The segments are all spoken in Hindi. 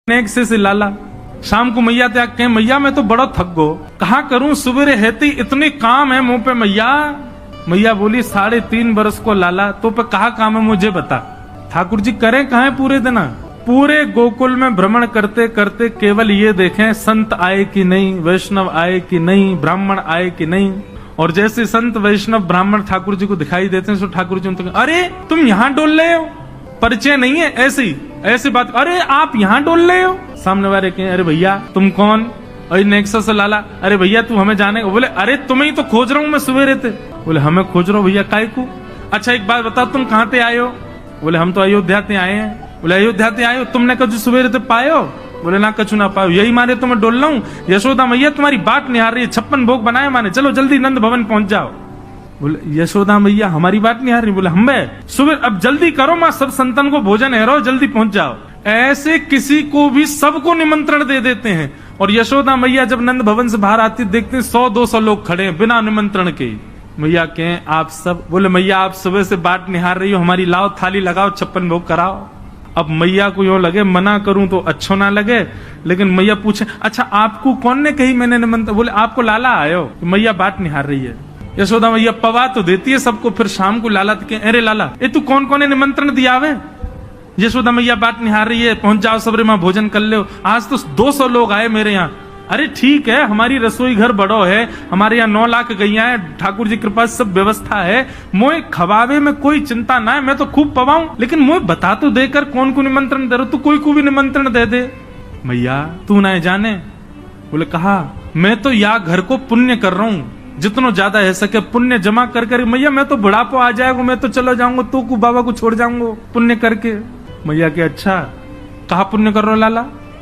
नेक से लाला शाम को मैया त्याग कहे मैया मैं तो बड़ा थक गो, कहा करूं सुबेरे हेती इतने काम है मुंह पे मैया। मैया बोली 3.5 बरस को लाला तो पे कहा काम है मुझे बता। ठाकुर जी करें कहा है पूरे दिन, पूरे गोकुल में भ्रमण करते करते केवल ये देखें संत आए कि नहीं, वैष्णव आए कि नहीं, ब्राह्मण आए कि नहीं। और जैसे संत वैष्णव ब्राह्मण ठाकुर जी को दिखाई देते हैं तो ठाकुर जी उनको अरे तुम यहाँ डोल रहे हो, परिचय नहीं है ऐसी बात, अरे आप यहाँ डोल रहे हो। सामने वाले कहें अरे भैया तुम कौन, अरे नेक्सस लाला, अरे भैया तू हमें जाने, बोले अरे तुम्हें ही तो खोज रहा हूँ मैं सवेरे थे। बोले हमें खोज रहा हूँ भैया काय को, अच्छा एक बात बताओ तुम कहाँ से आए हो। बोले हम तो अयोध्या से आए हैं। बोले अयोध्या से आए हो, तुमने कछु सवेरे थे पाए हो। बोले ना कछु ना पायो, यही मारे तो मैं डोल रहा हूँ। यशोदा मैया तुम्हारी बात निहार रही है, 56 भोग बनाए माने, चलो जल्दी नंद भवन पहुंच जाओ। बोले यशोदा मैया हमारी बात नहीं आ रही। बोले हम सुबह अब जल्दी करो माँ, सब संतन को भोजन है, रहो जल्दी पहुंच जाओ। ऐसे किसी को भी सबको निमंत्रण दे देते हैं। और यशोदा मैया जब नंद भवन से बाहर आती देखते हैं 100-200 लोग खड़े हैं बिना निमंत्रण के। मैया कहें आप सब, बोले मैया आप सुबह से बात निहार रही हो, हमारी लाओ थाली लगाओ 56 भोग कराओ। अब मैया को यूं लगे मना करूं तो अच्छो ना लगे, लेकिन मैया पूछे अच्छा आपको कौन ने कही मैंने निमंत्रण। बोले आपको लाला आयो। मैया बात निहार रही है। यशोदा मैया पवा तो देती है सबको, फिर शाम को लाला के अरे लाला ये तू कौन कौन ने निमंत्रण दिया है। यशोदा मैया बात निहार रही है, पहुंच जाओ सबरे माँ भोजन कर लो, आज तो 200 लोग आए मेरे यहाँ। अरे ठीक है हमारी रसोई घर बड़ो है, हमारे यहाँ 9 लाख गैया है, ठाकुर जी कृपा सब व्यवस्था है, मोए खवावे में कोई चिंता ना है, मैं तो खूब पवाऊं, लेकिन मोए बता तो देकर कौन को निमंत्रण दे रहा, तू कोई को भी निमंत्रण दे दे। मैया तू ना जाने। बोले कहा मैं तो या घर को पुण्य कर रहा हूँ, जितना ज्यादा है सके पुण्य जमा कर कर। मैया मैं तो बुढ़ापा आ जाएगा, मैं तो चला जाऊंगा, तो को बाबा को छोड़ जाऊंगा पुण्य करके। मैया के अच्छा कहा पुण्य कर रहे हो लाला।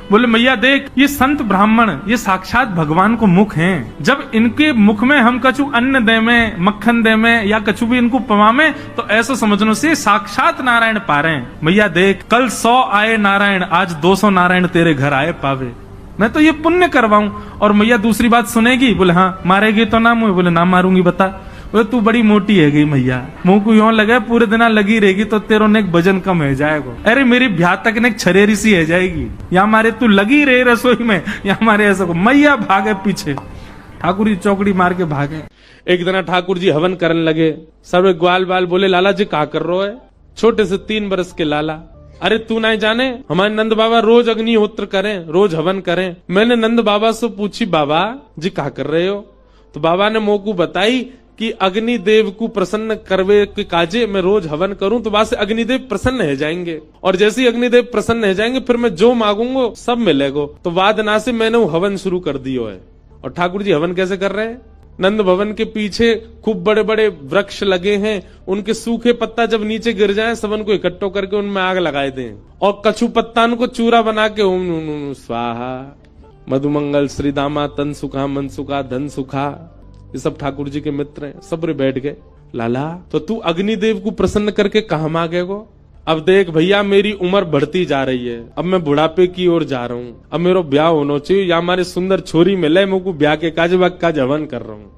बोले मैया देख ये संत ब्राह्मण ये साक्षात भगवान को मुख हैं, जब इनके मुख में हम कछु अन्न दे में, मक्खन दे में या कछु भी इनको पवामे तो ऐसा समझने से साक्षात नारायण पा रहे हैं। मैया देख कल 100 आए नारायण, आज 200 नारायण तेरे घर आए पावे, मैं तो ये पुण्य करवाऊं। और मैया दूसरी बात सुनेगी। बोले हाँ मारेगी तो ना मुझे। बोले ना मारूंगी बता। बोले तू बड़ी मोटी है गई मैया, मुंह को यूं लगे पूरे दिन लगी रहेगी तो तेरो ने वजन कम हो जाएगा। अरे मेरी ब्याह तक ने छरेरी सी है जाएगी, या मारे तू लगी रहे रसोई में या मारे ऐसा को। मैया भागे पीछे, ठाकुर जी चौकड़ी मार के भागे। एक दिन ठाकुर जी हवन करने लगे, सब ग्वाल बाल बोले लाला जी क्या कर रहे हो। छोटे से 3 बरस के लाला, अरे तू नहीं जाने हमारे नंद बाबा रोज अग्निहोत्र करें, रोज हवन करें। मैंने नंद बाबा से पूछी बाबा जी क्या कर रहे हो, तो बाबा ने मोह को बताई कि अग्निदेव को प्रसन्न करवे के काजे मैं रोज हवन करूं तो वहां से अग्निदेव प्रसन्न हो जाएंगे, और जैसे ही अग्निदेव प्रसन्न हो जाएंगे फिर मैं जो मांगूंगा सब मिलेगा। तो वादना से मैंने वो हवन शुरू कर दियो है। और ठाकुर जी हवन कैसे कर रहे हैं, नंद भवन के पीछे खूब बड़े बड़े वृक्ष लगे हैं, उनके सूखे पत्ता जब नीचे गिर जाएं सब उनको इकट्ठो करके उनमें आग लगाए दें, और कछु पत्ता को चूरा बना के ओम स्वाहा मधुमंगल श्री दामा तन सुखा मन सुखा धन सुखा, ये सब ठाकुर जी के मित्र हैं। सब बैठ गए। लाला तो तू अग्निदेव को प्रसन्न करके कहा मांगेगो। अब देख भैया मेरी उम्र बढ़ती जा रही है, अब मैं बुढ़ापे की ओर जा रहा हूँ, अब मेरा ब्याह होना चाहिए, या हमारे सुंदर छोरी मिले मुझको ब्याह के काज हवन कर रहा हूँ।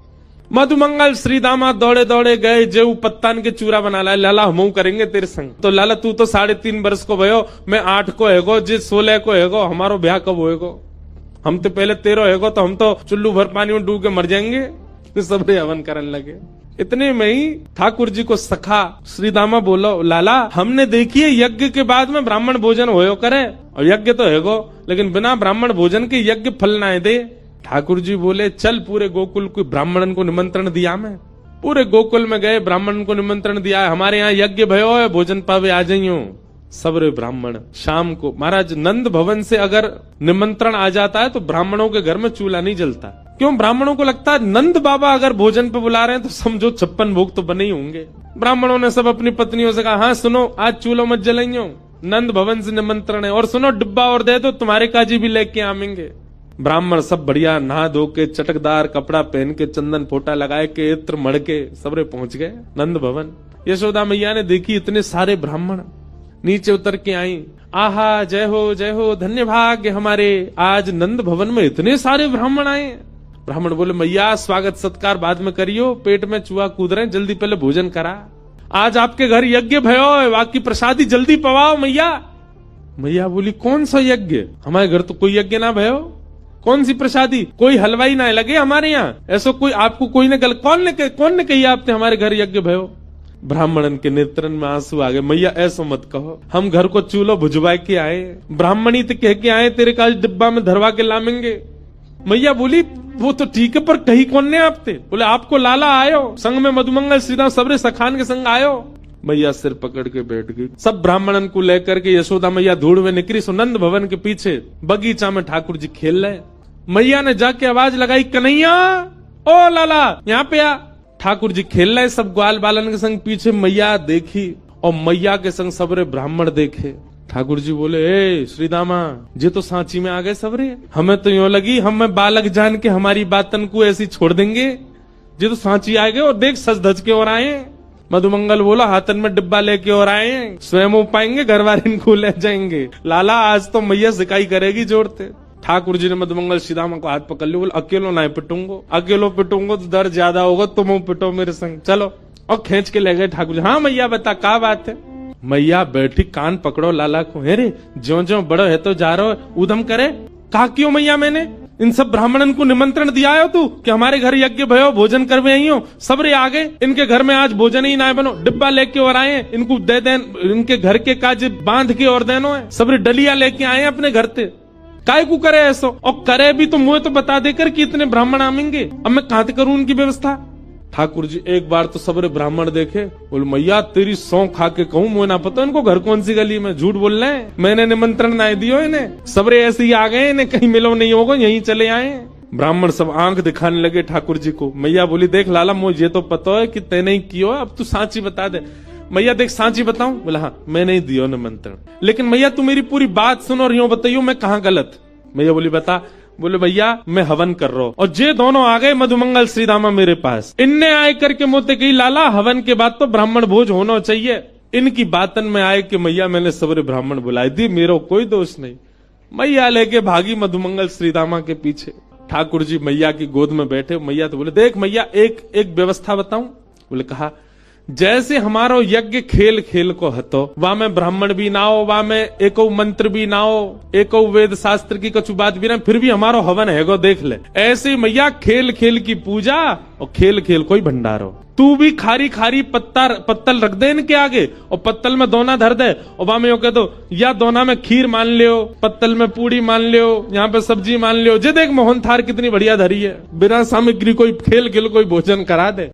मधुमंगल श्री दामा दौड़े दौड़े गए, जो पत्तान के चूरा बना लाए। लाला हम करेंगे तेरे संग। तो लाला तू तो 3.5 बरस को भयो, मैं 8 को हैगो, जी 16 को हैगो, हमारो ब्याह कब होएगो, हम तो पहले 13 हैगो, तो हम तो चुल्लू भर पानी में डूब के मर जाएंगे। सब हवन करने लगे। इतने में ही ठाकुर जी को सखा श्री दामा बोलो लाला हमने देखिए यज्ञ के बाद में ब्राह्मण भोजन होयो करे, और यज्ञ तो हैगो लेकिन बिना ब्राह्मण भोजन के यज्ञ फल ना दे। ठाकुर जी बोले चल पूरे गोकुल को ब्राह्मणन को निमंत्रण दिया, मैं पूरे गोकुल में गए ब्राह्मण को निमंत्रण दिया, हमारे यहाँ यज्ञ भयो है भोजन पावे आ जाइयो। सबरे ब्राह्मण शाम को, महाराज नंद भवन से अगर निमंत्रण आ जाता है तो ब्राह्मणों के घर में चूल्हा नहीं जलता। क्यों, ब्राह्मणों को लगता है नंद बाबा अगर भोजन पे बुला रहे हैं तो समझो 56 भोग तो बने ही होंगे। ब्राह्मणों ने सब अपनी पत्नियों से कहा हाँ सुनो आज चूल्हो मत जलाइयो, नंद भवन से निमंत्रण है, और सुनो डिब्बा और दे दो तुम्हारे काजी भी लेके आवेंगे। ब्राह्मण सब बढ़िया नहा धो के चटकदार कपड़ा पहन के चंदन फोटा लगाए के इत्र मड़ के सबरे पहुंच गए नंद भवन। यशोदा मैया ने देखी इतने सारे ब्राह्मण, नीचे उतर के आई, आहा जय हो धन्य भाग्य हमारे, आज नंद भवन में इतने सारे ब्राह्मण आए। ब्राह्मण बोले मैया स्वागत सत्कार बाद में करियो, पेट में चूहा कूद रहे, जल्दी पहले भोजन करा। आज आपके घर यज्ञ भयो है, बाकी प्रसादी जल्दी पवाओ मैया। मैया बोली कौन सा यज्ञ, हमारे घर तो कोई यज्ञ ना भयो, कौन सी प्रसादी, कोई हलवाई ना लगे हमारे यहाँ, ऐसा कोई आपको कोई ने कौन ने कही आपने हमारे घर यज्ञ भयो। ब्राह्मणन के नेत्रन में आंसू आ गए। मैया ऐसा मत कहो, हम घर को चूल्हा भुजवा के आए, ब्राह्मणी तो कह के आए तेरे का डिब्बा में धरवा के लामेंगे। मैया बोली वो तो ठीक है पर कही कौन ने आपते, बोले आपको लाला आयो, संग में मधुमंगल श्रीराम सबरे सखान के संग आयो। मैया सिर पकड़ के बैठ गई। सब ब्राह्मणन को लेकर के यशोदा मैया धूड़ में निकली। सुनंद भवन के पीछे बगीचा में ठाकुर जी खेल रहे। मैया ने जाके आवाज लगाई, कन्हैया ओ लाला यहाँ पे आ। ठाकुर जी खेल रहे सब ग्वाल बालन के संग। पीछे मैया देखी और मैया के संग सबरे ब्राह्मण देखे। ठाकुर जी बोले, ए श्रीदामा जे तो सांची में आ गए सबरे, हमें तो यूं लगी हम बालक जान के हमारी बातन को ऐसी छोड़ देंगे, जे तो सांची आ गए और देख सज धज के और आए। मधुमंगल बोला हाथन में डिब्बा लेके और आए, स्वयं हो पाएंगे घर वाले इनको ले जाएंगे। लाला आज तो मैया सिकाई करेगी जोड़ते। ठाकुर जी ने मधुमंगल श्रीदामा को हाथ पकड़ लिया, बोले अकेलो ना पिटूंगो, अकेलो पिटूंगो तो दर्द ज्यादा होगा, तुम पिटो मेरे संग चलो। और खींच के ले गए ठाकुर जी। हाँ मैया बता क्या बात है। मैया बैठी, कान पकड़ो लाला को, हे रे ज्यो ज्यो बड़ो है तो जा रहो उधम करे। कहा क्यों मैया, मैंने इन सब ब्राह्मणन को निमंत्रण दिया हो तू कि हमारे घर यज्ञ भयो भोजन करवे आई हो, सबरे आ गए, इनके घर में आज भोजन ही ना बनो, डिब्बा लेके और आए, इनको दे दें, इनके घर के काज बांध के और देनो है, सबरे डलिया लेके आए अपने घर से। काय को करे ऐसो, और करे भी तो मुझे तो बता देकर कि इतने ब्राह्मण आमेंगे, अब मैं कहां करूं उनकी व्यवस्था। ठाकुर जी एक बार तो सबरे ब्राह्मण देखे, बोले मैया तेरी सौं खा के कहूं मुझे ना पता इनको घर कौन सी गली में, झूठ बोल रहे हैं, मैंने निमंत्रण ना दियो इन्हें, सबरे ऐसे ही आ गए, इन्हें कहीं मिलो नहीं होगा यहीं चले आए। ब्राह्मण सब आंख दिखाने लगे ठाकुर जी को। मैया बोली देख लाला मुझे तो पता है कि तैने ही कियो, अब तू सांची बता दे। मैया देख सांची बताऊं, बोला हाँ मैंने ही दियो निमंत्रण, लेकिन मैया तू मेरी पूरी बात सुनो और यूं बताइयो मैं कहाँ गलत। मैया बोली बता। बोले भैया मैं हवन कर रहा हूँ और जे दोनों आ गए मधुमंगल श्रीदामा मेरे पास, इनने आए करके मोते कही लाला हवन के बाद तो ब्राह्मण भोज होना चाहिए। इनकी बातन में आए कि मैया मैंने सबरे ब्राह्मण बुलाई दी, मेरा कोई दोष नहीं। मैया लेके भागी मधुमंगल श्रीदामा के पीछे। ठाकुर जी मैया की गोद में बैठे। मैया तो बोले देख मैया एक व्यवस्था बताऊं। बोले कहा, जैसे हमारो यज्ञ खेल खेल को हतो, वहां में ब्राह्मण भी ना हो, वहां में एको मंत्र भी ना हो, एको वेद शास्त्र की कछु बात भी ना, फिर भी हमारो हवन है गो देख ले। ऐसे मैया खेल खेल की पूजा और खेल खेल कोई भंडारो। तू भी खारी खारी पत्तल रख दे इनके आगे और पत्तल में दोना धर दे और वहां में यो कह दो या दोना में खीर मान लियो, पत्तल में पूड़ी मान लियो, यहाँ पे सब्जी मान लियो। जे देख मोहन थार कितनी बढ़िया धरी है, बिना सामग्री कोई खेल खेल कोई भोजन करा दे।